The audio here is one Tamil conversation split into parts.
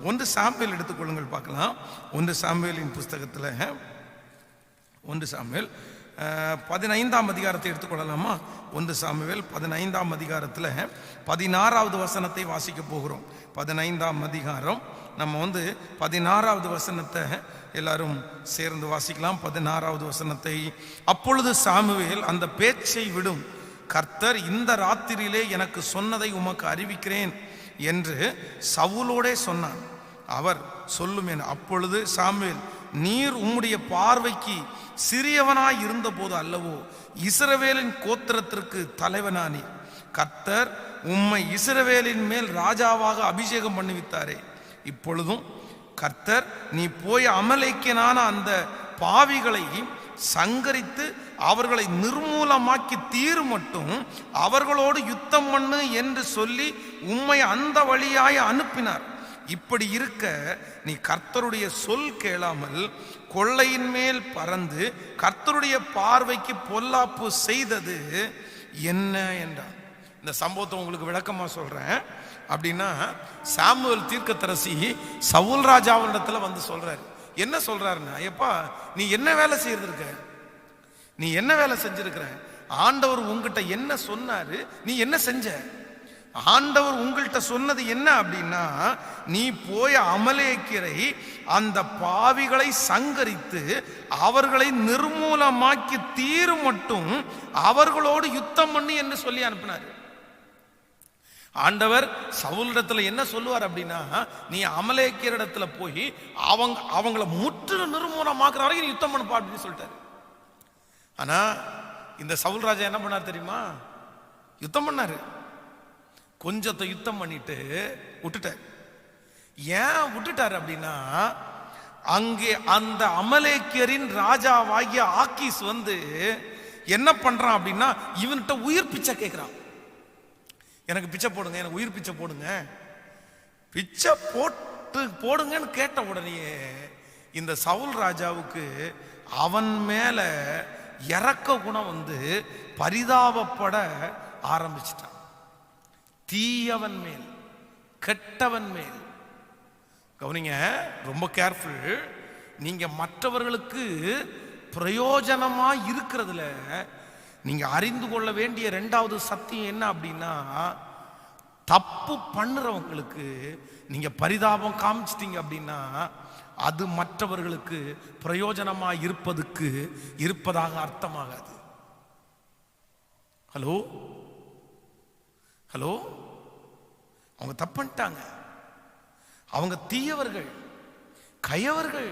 ஒன்று சாமுவேல் எடுத்துக்கொள்ளுங்கள் பார்க்கலாம். ஒன்று சாமுவேலின் புஸ்தகத்தில் 1 சாமுவேல் 15ஆம் அதிகாரத்தை எடுத்துக்கொள்ளலாமா? 1 சாமுவேல் 15ஆம் அதிகாரத்தில் 16வது வசனத்தை வாசிக்க போகிறோம். 15ஆம் அதிகாரம் நம்ம 16வது வசனத்தை எல்லாரும் சேர்ந்து வாசிக்கலாம். 16வது வசனத்தை. அப்பொழுது சாமுவேல் அந்த பேச்சை விடும், கர்த்தர் இந்த ராத்திரியிலே எனக்கு சொன்னதை உமக்கு அறிவிக்கிறேன் என்று சவுலோடே சொன்னான். அவர் சொல்லுமேன். அப்பொழுது சாமுவேல், நீர் உம்முடைய பார்வைக்கு சிறியவனாய் இருந்த போது அல்லவோ இஸ்ரவேலின் கோத்திரத்திற்கு தலைவனானீர். கர்த்தர் உம்மை இஸ்ரவேலின் மேல் ராஜாவாக அபிஷேகம் பண்ணுவித்தாரே. இப்பொழுதும் கர்த்தர் நீ போய் அமலேக்கியனான அந்த பாவிகளை சங்கரித்து அவர்களை நிர்மூலமாக்கி தீரு மட்டும் அவர்களோடு யுத்தம் பண்ணு என்று சொல்லி உம்மை அந்த வழியாய் அனுப்பினார். இப்படி இருக்க நீ கர்த்தருடைய சொல் கேளாமல் கொள்ளையின் மேல் பறந்து கர்த்தருடைய பார்வைக்கு பொல்லாப்பு செய்தது என்ன என்றார். இந்த சம்பவத்தை உங்களுக்கு விளக்கமா சொல்றேன். அப்படின்னா சாமுவேல் தீர்க்கதரிசி சவுல் ராஜாவினிடத்துல சொல்றாரு. என்ன சொல்றாருன்னா, ஐயப்பா நீ என்ன வேலை செய்திருக்க, நீ என்ன வேலை செஞ்சிருக்கிற, ஆண்டவர் உங்ககிட்ட என்ன சொன்னாரு, நீ என்ன செஞ்ச? ஆண்டவர் உங்கள்கிட்ட சொன்னது என்ன அப்படின்னா, நீ போய் அமலேக்கியரை அந்த பாவிகளை சங்கரித்து அவர்களை நிர்மூலமாக்கி தீரு மட்டும் அவர்களோடு யுத்தம் பண்ணி என்று சொல்லி அனுப்பினார். ஆண்டவர் சவுலிடத்துல என்ன சொல்லுவார் அப்படின்னா, நீ அமலேக்கியர் இடத்துல போய் அவங்கள முற்றிலும் நிர்மூலமாக்குற வரைக்கும் நீ யுத்தம் பண்ணுப்பா அப்படின்னு சொல்லிட்டாரு. ஆனா இந்த சவுல் ராஜா என்ன பண்ணார் தெரியுமா? யுத்தம் பண்ணாரு. கொஞ்சத்தை யுத்தம் பண்ணிட்டு விட்டுட்டார். ஏன் விட்டுட்டார் அப்படின்னா, அங்கே அந்த அமலேக்கியரின் ராஜாவாகிய ஆக்கீஸ் என்ன பண்றான் அப்படின்னா, இவன்கிட்ட உயிர் பிச்சை கேட்கிறான். எனக்கு பிச்சை போடுங்க, எனக்கு உயிர் பிச்சை போடுங்க, பிச்சை போடுங்கன்னு கேட்ட உடனே இந்த சவுல் ராஜாவுக்கு அவன் மேல இறக்க குணம் பரிதாபப்பட ஆரம்பிச்சிட்டான். தீயவன் மேல், கெட்டவன் மேல். கவனிங்க, ரொம்ப கேர்ஃபுல். நீங்க மற்றவர்களுக்கு பிரயோஜனமா இருக்கிறதுல நீங்க அறிந்து கொள்ள வேண்டிய 2வது சத்தியம் என்ன அப்படின்னா, தப்பு பண்ணுறவங்களுக்கு நீங்க பரிதாபம் காமிச்சிட்டீங்க அப்படின்னா அது மற்றவர்களுக்கு பிரயோஜனமா இருப்பதாக அர்த்தமாகாது. ஹலோ ஹலோ அவங்க தப்பு பண்ணிட்டாங்க, அவங்க தீயவர்கள், கயவர்கள்,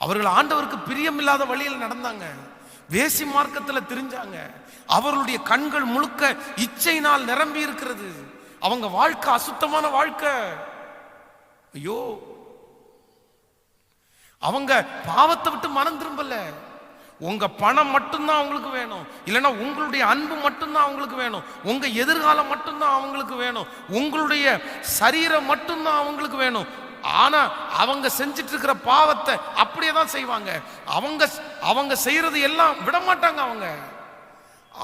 அவர்கள் ஆண்டவருக்கு பிரியமில்லாத வழியில் நடந்தாங்க, வேசி மார்க்கத்தில் திரிஞ்சாங்க, அவர்களுடைய கண்கள் முழுக்க இச்சையினால் நிரம்பி இருக்கிறது, அவங்க வாழ்க்கை அசுத்தமான வாழ்க்கை. ஐயோ, அவங்க பாவத்தை விட்டு மனம் திரும்பல. உங்க பணம் மட்டும்தான் அவங்களுக்கு வேணும், இல்லைன்னா உங்களுடைய அன்பு மட்டும்தான் அவங்களுக்கு வேணும், உங்க எதிர்காலம் மட்டும்தான் அவங்களுக்கு வேணும், உங்களுடைய சரீரம் மட்டும்தான் அவங்களுக்கு வேணும். ஆனா அவங்க செஞ்சிட்டு இருக்கிற பாவத்தை அப்படியே தான் செய்வாங்க. அவங்க செய்யறது எல்லாம் விட மாட்டாங்க. அவங்க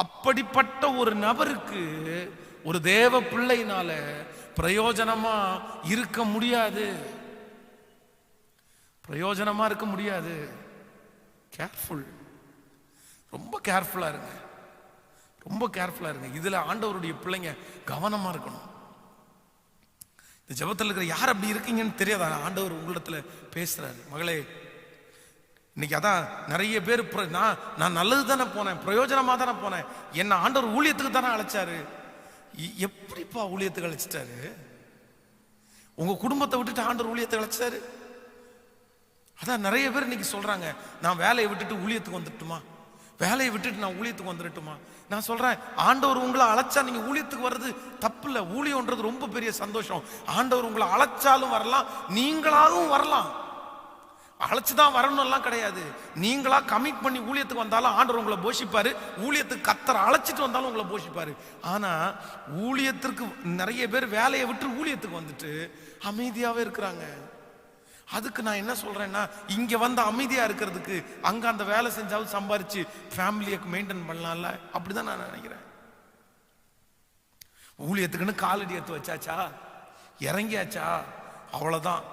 அப்படிப்பட்ட ஒரு நபருக்கு ஒரு தேவ பிள்ளையினால பிரயோஜனமா இருக்க முடியாது, பிரயோஜனமா இருக்க முடியாது. கேர்ஃபுல், ரொம்ப கேர்ஃபுல்லா இருங்க, ரொம்ப கேர்ஃபுல்லா இருங்க. இதுல ஆண்டவருடைய பிள்ளைங்க கவனமா இருக்கணும். இந்த ஜெபத்தில் இருக்கிற யார் அப்படி இருக்கீங்கன்னு தெரியாதா? ஆண்டவர் உங்களிடத்துல பேசுறாரு. மகளே, இன்னைக்கு அதான் நிறைய பேர், நான் நல்லது தானே போனேன், பிரயோஜனமா தானே போனேன், என்ன ஆண்டவர் ஊழியத்துக்கு தானே அழைச்சாரு. எப்படிப்பா ஊழியத்துக்கு அழைச்சிட்டாரு? உங்க குடும்பத்தை விட்டுட்டு ஆண்டவர் ஊழியத்தை அழைச்சாரு. அதான் நிறைய பேர் இன்னைக்கு சொல்றாங்க, நான் வேலையை விட்டுட்டு ஊழியத்துக்கு வந்துட்டுமா, வேலையை விட்டுட்டு நான் ஊழியத்துக்கு வந்துடட்டுமா? நான் சொல்றேன், ஆண்டவர் உங்களை அழைச்சா நீங்க ஊழியத்துக்கு வர்றது தப்பு இல்லை. ஊழியம்ன்றது ரொம்ப பெரிய சந்தோஷம். ஆண்டவர் உங்களை அழைச்சாலும் வரலாம், நீங்களாகவும் வரலாம். அழைச்சுதான் வரணும் எல்லாம் கிடையாது. நீங்களா கமிட் பண்ணி ஊழியத்துக்கு வந்தாலும் ஆண்டவர் உங்களை போஷிப்பாரு, ஊழியத்துக்கு கத்தரை அழைச்சிட்டு வந்தாலும் உங்களை போஷிப்பாரு. ஆனா ஊழியத்திற்கு நிறைய பேர் வேலையை விட்டு ஊழியத்துக்கு வந்துட்டு அமைதியாவே இருக்கிறாங்க. அதுக்கு நான் என்ன சொல்றேன்னா, இங்க வந்து அமைதியா இருக்கிறதுக்கு அங்க அந்த வேலை செஞ்சாலும் சம்பாரிச்சு ஃபேமிலியை மெயின்டைன் பண்ணலாம்ல. அப்படிதான் நான் நினைக்கிறேன். ஊழியத்துக்குன்னு காலடி எடுத்து வச்சாச்சா, இறங்கியாச்சா, அவ்வளவுதான்.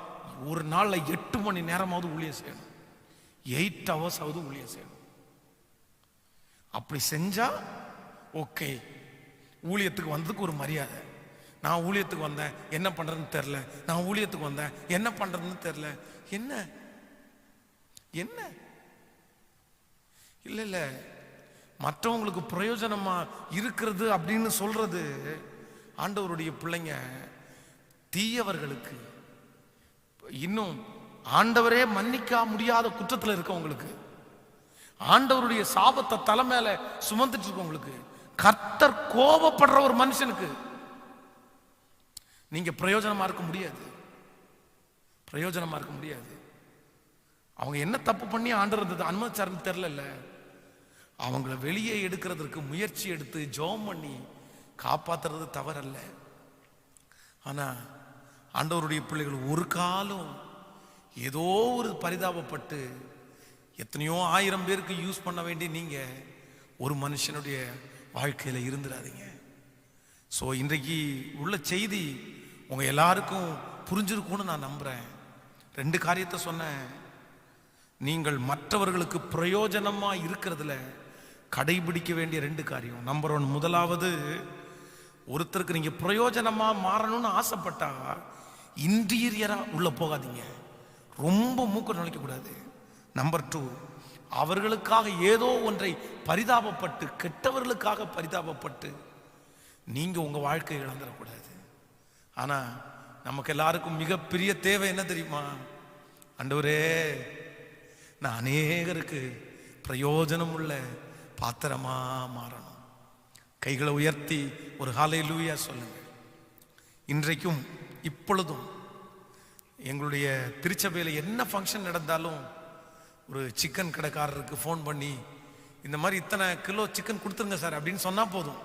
ஒரு நாள்ல 8 மணி நேரமாவது ஊழியம் செய்யணும், 8 hours ஆவது ஊழியம் செய்யணும். அப்படி செஞ்சா ஓகே, ஊழியத்துக்கு வந்ததுக்கு ஒரு மரியாதை. நான் ஊழியத்துக்கு வந்தேன், என்ன பண்றதுன்னு தெரியல. நான் ஊழியத்துக்கு வந்தேன், என்ன பண்றதுன்னு தெரியல. என்ன என்ன இல்ல இல்ல, மற்றவங்களுக்கு பிரயோஜனமா இருக்கிறது அப்படின்னு சொல்றது ஆண்டவருடைய பிள்ளைங்க. தீயவர்களுக்கு, இன்னும் ஆண்டவரே மன்னிக்க முடியாத குற்றத்தில் இருக்கவங்களுக்கு, ஆண்டவருடைய சாபத்தை தலை மேல சுமந்துட்டு இருக்கவங்களுக்கு, கர்த்தர் கோபப்படுற ஒரு மனுஷனுக்கு நீங்க பிரயோஜனமா இருக்க முடியாது, பிரயோஜனமா இருக்க முடியாது. அவங்க என்ன தப்பு பண்ணி ஆண்டவர் அனுமதிச்சாருன்னு தெரியல. அவங்கள வெளியே எடுக்கிறதுக்கு முயற்சி எடுத்து ஜெபம் பண்ணி காப்பாத்துறது தவறல்ல. ஆனா ஆண்டவருடைய பிள்ளைகள் ஒரு காலம் ஏதோ ஒரு பரிதாபப்பட்டு எத்தனையோ 1000 பேருக்கு யூஸ் பண்ண வேண்டி நீங்க ஒரு மனுஷனுடைய வாழ்க்கையில இருந்துடாதீங்க. ஸோ இன்றைக்கு உள்ள செய்தி உங்க எல்லாருக்கும் புரிஞ்சிருக்கும்னு நான் நம்புறேன். 2 காரியத்தை சொன்னேன். நீங்கள் மற்றவர்களுக்கு பிரயோஜனமா இருக்கிறதுல கடைபிடிக்க வேண்டிய 2 காரியம். நம்பர் 1, முதலாவது, ஒருத்தருக்கு நீங்க பிரயோஜனமா மாறணும்னு ஆசைப்பட்டா இன்டீரியரா உள்ள போகாதீங்க, ரொம்ப மூக்க நுழைக்க கூடாது. நம்பர் 2, அவர்களுக்காக ஏதோ ஒன்றை பரிதாபப்பட்டு, கெட்டவர்களுக்காக பரிதாபப்பட்டு நீங்க உங்க வாழ்க்கையை இழந்துடக்கூடாது. ஆனா நமக்கு எல்லாருக்கும் மிகப்பெரிய தேவை என்ன தெரியுமா? ஆண்டவரே, நான் அநேகருக்கு பிரயோஜனம் உள்ள பாத்திரமா மாறணும். கைகளை உயர்த்தி ஒரு ஹல்லேலூயா சொல்லுங்க. இன்றைக்கும் இப்பொழுதும் எங்களுடைய திருச்சபையில் என்ன ஃபங்க்ஷன் நடந்தாலும் ஒரு சிக்கன் கடைக்காரருக்கு ஃபோன் பண்ணி இந்த மாதிரி இத்தனை கிலோ சிக்கன் கொடுத்துருங்க சார் அப்படின்னு சொன்னா போதும்.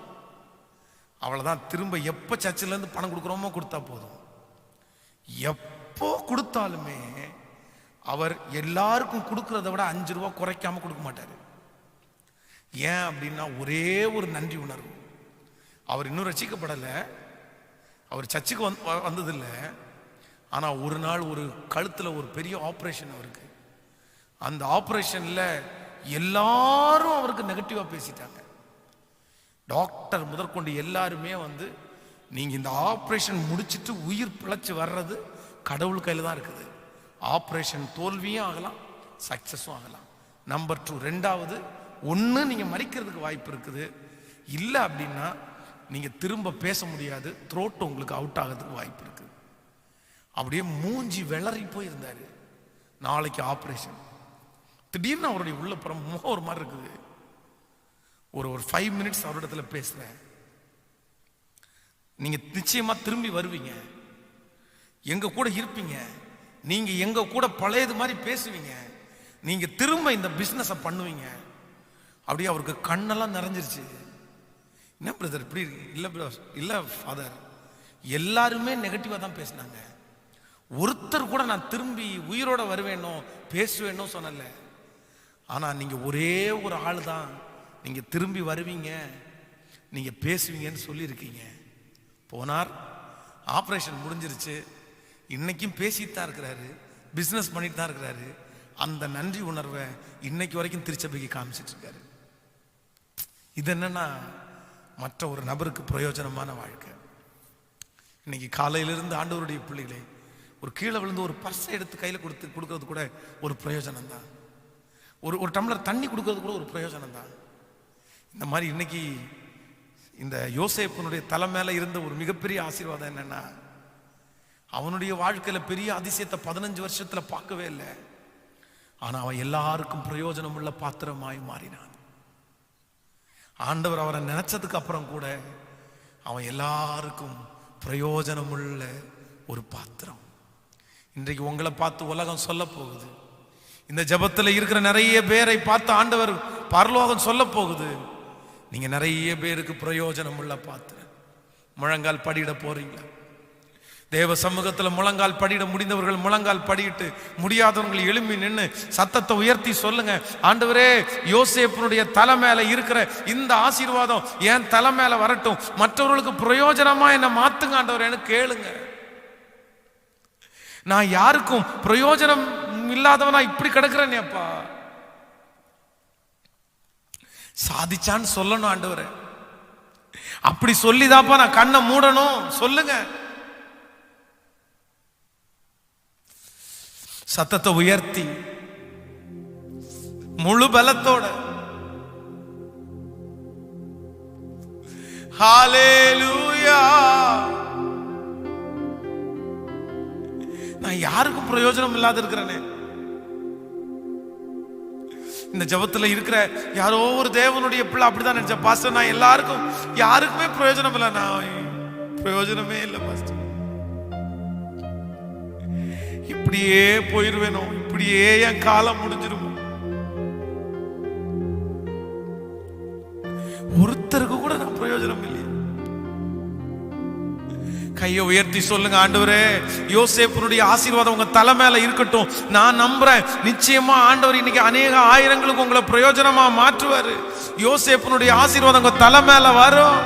அவ்வளவுதான். திரும்ப எப்போ சர்ச்சிலேருந்து பணம் கொடுக்குறோமோ கொடுத்தா போதும். எப்போ கொடுத்தாலுமே அவர் எல்லாருக்கும் கொடுக்கறத விட 5 ரூபா குறைக்காம கொடுக்க மாட்டாரு. ஏன் அப்படின்னா ஒரே ஒரு நன்றி உணர்வு. அவர் இன்னும் ரட்சிக்கப்படலை, அவர் சர்ச்சுக்கு வந்ததில்லை. ஆனா ஒரு நாள் ஒரு கழுத்துல ஒரு பெரிய ஆப்ரேஷன் அவருக்கு. அந்த ஆப்ரேஷன்ல எல்லாரும் அவருக்கு நெகட்டிவா பேசிட்டாங்க. டாக்டர் முதற்கொண்டு எல்லாருமே நீங்க இந்த ஆப்ரேஷன் முடிச்சிட்டு உயிர் பிழைச்சு வர்றது கடவுள் கையில தான் இருக்குது. ஆப்ரேஷன் தோல்வியும் ஆகலாம், சக்சஸும் ஆகலாம். நம்பர் 2, ரெண்டாவது, ஒன்று நீங்க மறிக்கிறதுக்கு வாய்ப்பு இருக்குது, இல்லை அப்படின்னா நீங்க திரும்ப பேச முடியாது, த்ரோட் உங்களுக்கு அவுட் ஆகிறதுக்கு வாய்ப்பு இருக்குது. அப்படியே மூஞ்சி வெளறி போயிருந்தாரு. நாளைக்கு ஆப்ரேஷன். திடீர்னு அவருடைய உள்ள புறம் முகம் ஒரு மாதிரி இருக்குது. ஒரு 5 minutes அவரிடத்துல பேசுறேன். நீங்க நிச்சயமா திரும்பி வருவீங்க, எங்க கூட இருப்பீங்க, நீங்க எங்க கூட பழையது மாதிரி பேசுவீங்க, நீங்க திரும்ப இந்த பிசினஸ் பண்ணுவீங்க. அப்படியே அவருக்கு கண்ணெல்லாம் நிறைஞ்சிருச்சு. என்ன பிரதர் இப்படி? இல்ல ஃபாதர், எல்லாருமே நெகட்டிவா தான் பேசினாங்க, ஒருத்தர் கூட நான் திரும்பி உயிரோட வருவேனோ பேசுவேனோ சொன்னல. ஆனா நீங்க ஒரே ஒரு ஆள் தான் நீங்க திரும்பி வருவீங்க, நீங்க பேசுவீங்கன்னு சொல்லியிருக்கீங்க. போனார், ஆப்ரேஷன் முடிஞ்சிருச்சு, இன்னைக்கும் பேசிட்டு தான் இருக்கிறாரு, பிசினஸ் பண்ணிட்டு தான் இருக்கிறாரு. அந்த நன்றி உணர்வை இன்னைக்கு வரைக்கும் திருச்சபைக்கு காமிச்சிட்டு இருக்காரு. இது என்னன்னா மற்ற ஒரு நபருக்கு பிரயோஜனமான வாழ்க்கை. இன்னைக்கு காலையிலிருந்து ஆண்டவருடைய பிள்ளைகளே, ஒரு கீழே விழுந்து ஒரு பர்ஸை எடுத்து கையில் கொடுக்கறது கூட ஒரு பிரயோஜனம் தான். ஒரு டம்ளர் தண்ணி கொடுக்கறது கூட ஒரு பிரயோஜனம் தான். இந்த மாதிரி இன்னைக்கு இந்த யோசேப்பினுடைய தலை மேல இருந்த ஒரு மிகப்பெரிய ஆசீர்வாதம் என்னன்னா, அவனுடைய வாழ்க்கையில பெரிய அதிசயத்தை 15 வருஷத்துல பார்க்கவே இல்லை. ஆனா அவன் எல்லாருக்கும் பிரயோஜனம் உள்ள பாத்திரமாய் மாறினான். ஆண்டவர் அவரை நினைச்சதுக்கு அப்புறம் கூட அவன் எல்லாருக்கும் பிரயோஜனம் உள்ள ஒரு பாத்திரம். இன்றைக்கு உங்களை பார்த்து உலகம் சொல்ல போகுது, இந்த ஜெபத்தில் இருக்கிற நிறைய பேரை பார்த்து ஆண்டவர் பரலோகம் சொல்ல போகுது, நீங்க நிறைய பேருக்கு பிரயோஜனம் உள்ள பாத்திரம். முழங்கால் படியிட போறீங்களா? தேவ சமூகத்தில் முழங்கால் படியிட முடிந்தவர்கள் முழங்கால் படியிட்டு, முடியாதவர்கள் எழும்பி நின்று சத்தத்தை உயர்த்தி சொல்லுங்க, ஆண்டவரே, யோசேப்பினுடைய தலை மேல இருக்கிற இந்த ஆசீர்வாதம் என் தலை மேல வரட்டும், மற்றவர்களுக்கு பிரயோஜனமா என்ன மாத்துங்க ஆண்டவரேன்னு கேளுங்க. நான் யாருக்கும் பிரயோஜனம் இல்லாதவனா இப்படி கிடக்குறேனேப்பா. சாதிச்சான்னு சொல்லணும் ஆண்டவரே. அப்படி சொல்லிதாப்பா நான் கண்ணை மூடணும். சொல்லுங்க. சத்தத்தை உயர்த்தி முழு பலத்தோட ஹல்லேலூயா. நான் யாருக்கும் பிரயோஜனம் இல்லாத இருக்கிறேனே. இந்த ஜபத்துல இருக்கிற யாரோ ஒரு தேவனுடைய பிள்ளை அப்படிதான் நினைச்ச, பாஸ்டர் நான் எல்லாருக்கும் யாருக்குமே பிரயோஜனம் இல்லை. நான் பிரயோஜனமே இல்லை பாஸ்டர், இப்படியே போயிருவேனோ, இப்படியே என் காலம் முடிஞ்சிருமோ. ஒருத்தருக்கு கூட நான் பிரயோஜனம் இல்லையே. கையை உயர்த்தி சொல்லுங்க, ஆண்டவரே யோசேப்புனுடைய ஆசீர்வாதம் உங்க தலை மேல இருக்கட்டும். நான் நம்புறேன் நிச்சயமா ஆண்டவர் இன்னைக்கு அநேக ஆயிரங்களுக்கு உங்களை பிரயோஜனமா மாற்றுவாரு. யோசேப்புனுடைய ஆசீர்வாதம் உங்க தலை மேல வரும்.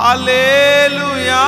ஹல்லேலூயா.